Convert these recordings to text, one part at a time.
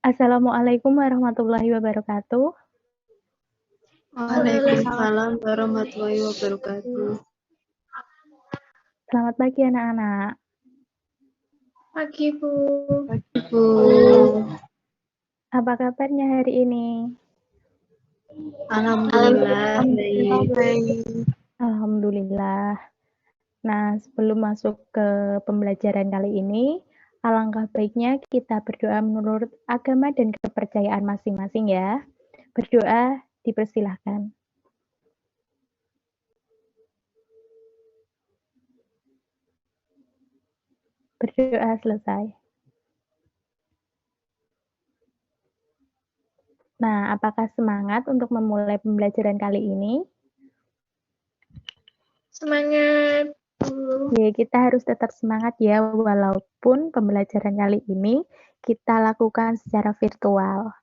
Assalamualaikum warahmatullahi wabarakatuh. Waalaikumsalam warahmatullahi wabarakatuh. Selamat pagi anak-anak. Pagi, Bu. Pagi, Bu. Apa kabarnya hari ini? Alhamdulillah baik. Alhamdulillah. Nah, sebelum masuk ke pembelajaran kali ini, alangkah baiknya kita berdoa menurut agama dan kepercayaan masing-masing ya. Berdoa dipersilahkan. Berdoa selesai. Nah, apakah semangat untuk memulai pembelajaran kali ini? Semangat, Bu. Ya, kita harus tetap semangat ya, walaupun pembelajaran kali ini kita lakukan secara virtual.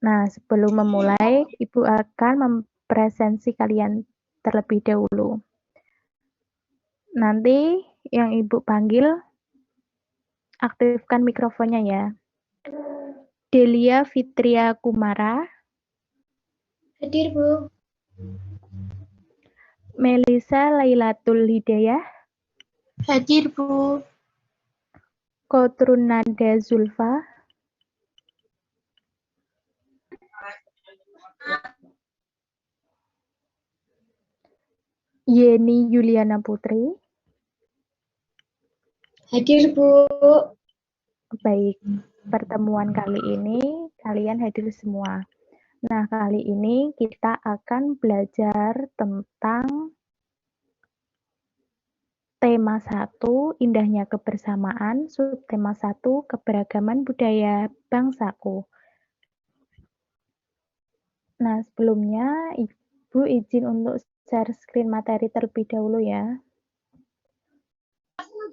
Nah, sebelum memulai, Ibu akan mempresentasi kalian terlebih dahulu. Nanti yang Ibu panggil, aktifkan mikrofonnya ya. Delia Fitria Kumara, Hadir, Bu. Melisa Lailatul Hidayah, Hadir, Bu. Kotrun Nada Zulfa, Yeni Yuliana Putri. Hadir, Bu. Baik, pertemuan kali ini kalian hadir semua. Nah, kali ini kita akan belajar tentang tema 1, indahnya kebersamaan, subtema 1, keberagaman budaya bangsaku. Nah, sebelumnya Ibu izin untuk share screen materi terlebih dahulu ya.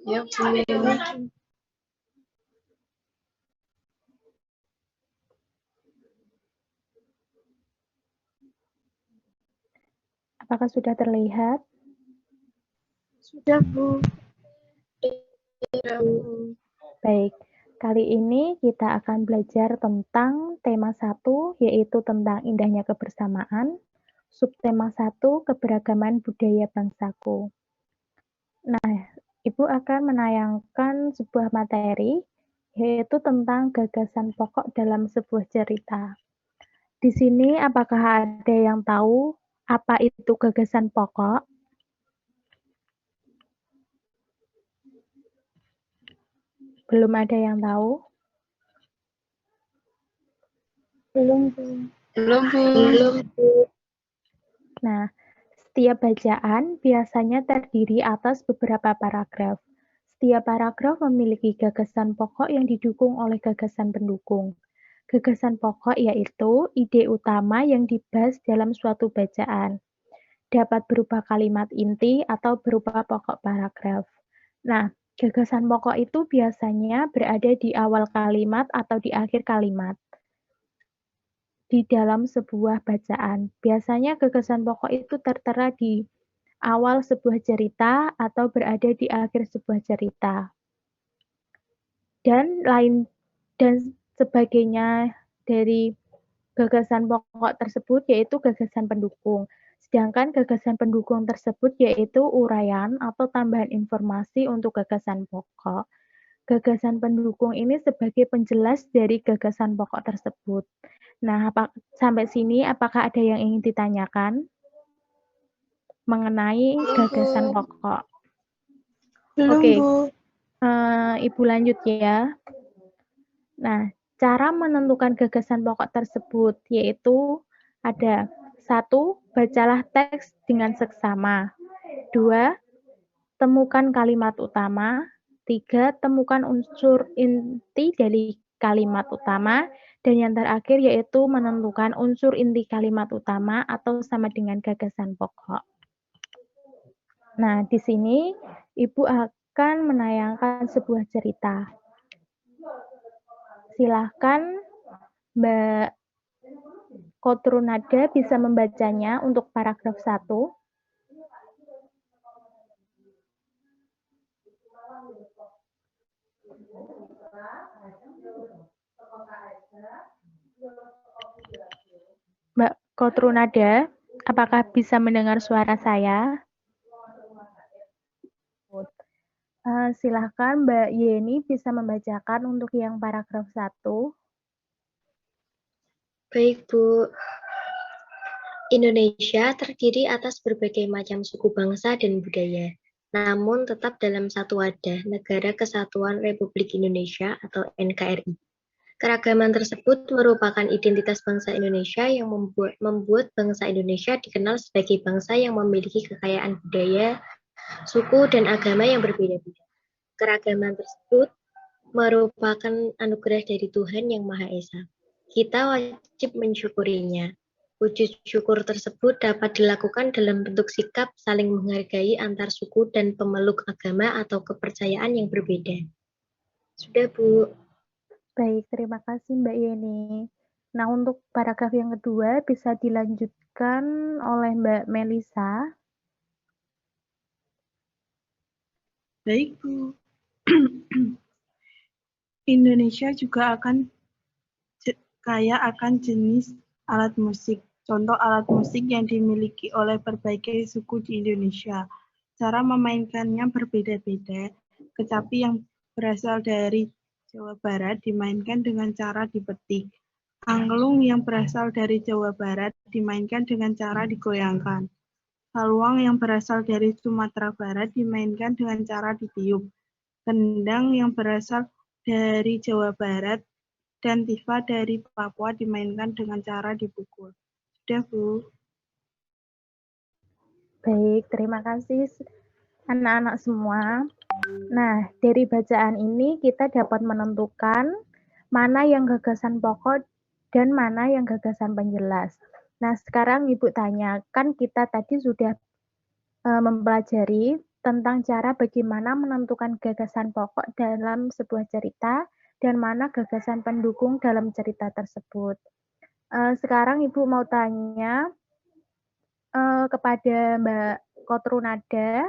Ya, Bu. Apakah sudah terlihat? Sudah, Bu. Baik, kali ini kita akan belajar tentang tema 1, yaitu tentang indahnya kebersamaan, subtema 1, keberagaman budaya bangsaku. Nah, Ibu akan menayangkan sebuah materi, yaitu tentang gagasan pokok dalam sebuah cerita. Di sini, apakah ada yang tahu apa itu gagasan pokok? Belum ada yang tahu? Belum, Bu. Belum, Bu. Nah, setiap bacaan biasanya terdiri atas beberapa paragraf. Setiap paragraf memiliki gagasan pokok yang didukung oleh gagasan pendukung. Gagasan pokok yaitu ide utama yang dibahas dalam suatu bacaan. Dapat berupa kalimat inti atau berupa pokok paragraf. Nah, gagasan pokok itu biasanya berada di awal kalimat atau di akhir kalimat di dalam sebuah bacaan. Biasanya gagasan pokok itu tertera di awal sebuah cerita atau berada di akhir sebuah cerita. Dan sebagainya dari gagasan pokok tersebut yaitu gagasan pendukung. Sedangkan gagasan pendukung tersebut yaitu uraian atau tambahan informasi untuk gagasan pokok. Gagasan pendukung ini sebagai penjelas dari gagasan pokok tersebut. Nah, sampai sini apakah ada yang ingin ditanyakan mengenai gagasan pokok? Belum, Oke, Bu. Ibu lanjut ya. Nah, cara menentukan gagasan pokok tersebut yaitu ada 1. Bacalah teks dengan seksama. 2. Temukan kalimat utama. 3. Temukan unsur inti dari kalimat utama. Dan yang terakhir yaitu menentukan unsur inti kalimat utama atau sama dengan gagasan pokok. Nah, di sini Ibu akan menayangkan sebuah cerita. Silahkan Mbak Kotrunada bisa membacanya untuk paragraf 1. Mbak Kotrunada, apakah bisa mendengar suara saya? Silahkan Mbak Yeni bisa membacakan untuk yang paragraf 1. Baik, Bu. Indonesia terdiri atas berbagai macam suku bangsa dan budaya, namun tetap dalam satu wadah Negara Kesatuan Republik Indonesia atau NKRI. Keragaman tersebut merupakan identitas bangsa Indonesia yang membuat bangsa Indonesia dikenal sebagai bangsa yang memiliki kekayaan budaya, suku, dan agama yang berbeda-beda. Keragaman tersebut merupakan anugerah dari Tuhan Yang Maha Esa. Kita wajib mensyukurinya. Wujud syukur tersebut dapat dilakukan dalam bentuk sikap saling menghargai antar suku dan pemeluk agama atau kepercayaan yang berbeda. Sudah, Bu. Baik, terima kasih Mbak Yeni. Nah, untuk paragraf yang kedua bisa dilanjutkan oleh Mbak Melisa. Baik, Bu. Indonesia juga kaya akan jenis alat musik. Contoh alat musik yang dimiliki oleh berbagai suku di Indonesia. Cara memainkannya berbeda-beda. Kecapi yang berasal dari Jawa Barat dimainkan dengan cara dipetik. Angklung yang berasal dari Jawa Barat dimainkan dengan cara digoyangkan. Saluang yang berasal dari Sumatera Barat dimainkan dengan cara ditiup. Kendang yang berasal dari Jawa Barat dan tifa dari Papua dimainkan dengan cara dipukul. Sudah, Bu. Baik, terima kasih anak-anak semua. Nah, dari bacaan ini kita dapat menentukan mana yang gagasan pokok dan mana yang gagasan penjelas. Nah, sekarang Ibu tanya, kan kita tadi sudah mempelajari tentang cara bagaimana menentukan gagasan pokok dalam sebuah cerita dan mana gagasan pendukung dalam cerita tersebut. Sekarang Ibu mau tanya kepada Mbak Kotrunada,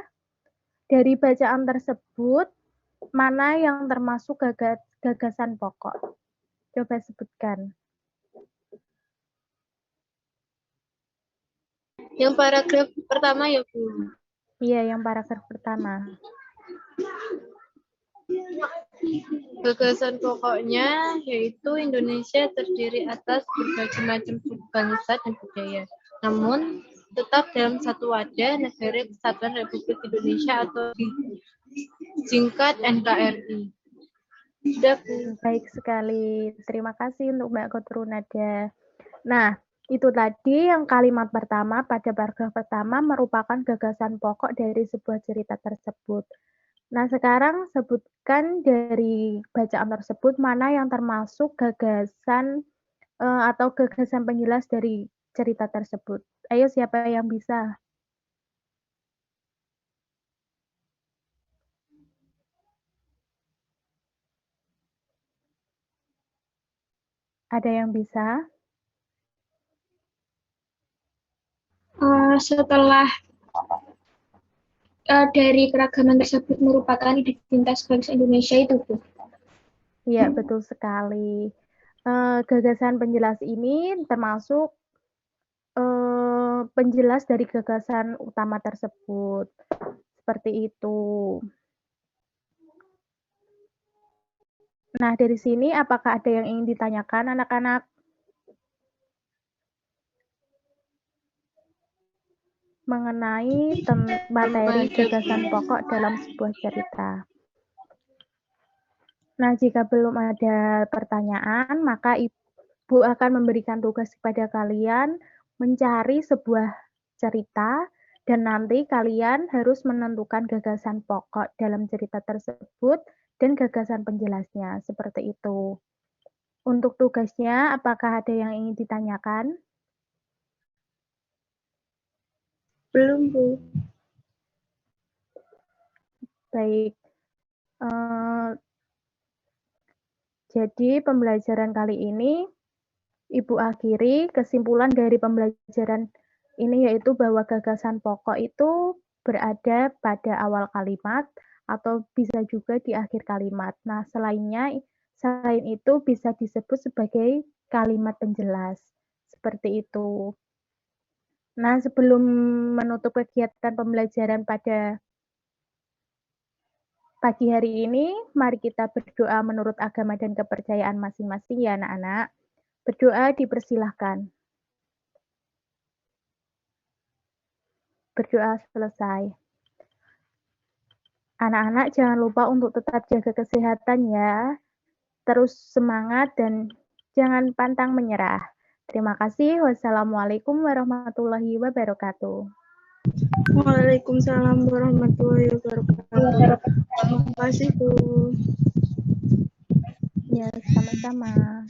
dari bacaan tersebut, mana yang termasuk gagasan pokok? Coba sebutkan. Yang paragraf pertama ya, Bu. Iya, yang paragraf pertama. Gagasan pokoknya yaitu Indonesia terdiri atas berbagai macam suku bangsa dan budaya, namun tetap dalam satu wadah Negara Kesatuan Republik Indonesia atau disingkat NKRI. Sudah, Bu. Baik sekali. Terima kasih untuk Mbak Kotrunada. Nah, itu tadi yang kalimat pertama pada paragraf pertama merupakan gagasan pokok dari sebuah cerita tersebut. Nah, sekarang sebutkan dari bacaan tersebut mana yang termasuk gagasan atau gagasan penjelas dari cerita tersebut. Ayo, siapa yang bisa? Ada yang bisa? Setelah dari keragaman tersebut merupakan identitas bangsa Indonesia itu, Bu. Iya, betul sekali. Gagasan penjelas ini termasuk penjelas dari gagasan utama tersebut. Seperti itu. Nah, dari sini apakah ada yang ingin ditanyakan anak-anak? Mengenai materi gagasan pokok dalam sebuah cerita. Nah, jika belum ada pertanyaan, maka Ibu akan memberikan tugas kepada kalian mencari sebuah cerita dan nanti kalian harus menentukan gagasan pokok dalam cerita tersebut dan gagasan penjelasnya, seperti itu. Untuk tugasnya, apakah ada yang ingin ditanyakan? Belum, Bu. Baik. Jadi pembelajaran kali ini Ibu akhiri. Kesimpulan dari pembelajaran ini yaitu bahwa gagasan pokok itu berada pada awal kalimat atau bisa juga di akhir kalimat. Nah, Selain itu bisa disebut sebagai kalimat penjelas. Seperti itu. Nah, sebelum menutup kegiatan pembelajaran pada pagi hari ini, mari kita berdoa menurut agama dan kepercayaan masing-masing ya anak-anak. Berdoa dipersilahkan. Berdoa selesai. Anak-anak jangan lupa untuk tetap jaga kesehatan ya. Terus semangat dan jangan pantang menyerah. Terima kasih. Wassalamualaikum warahmatullahi wabarakatuh. Waalaikumsalam warahmatullahi wabarakatuh. Terima kasih, Bu. Ya, sama-sama.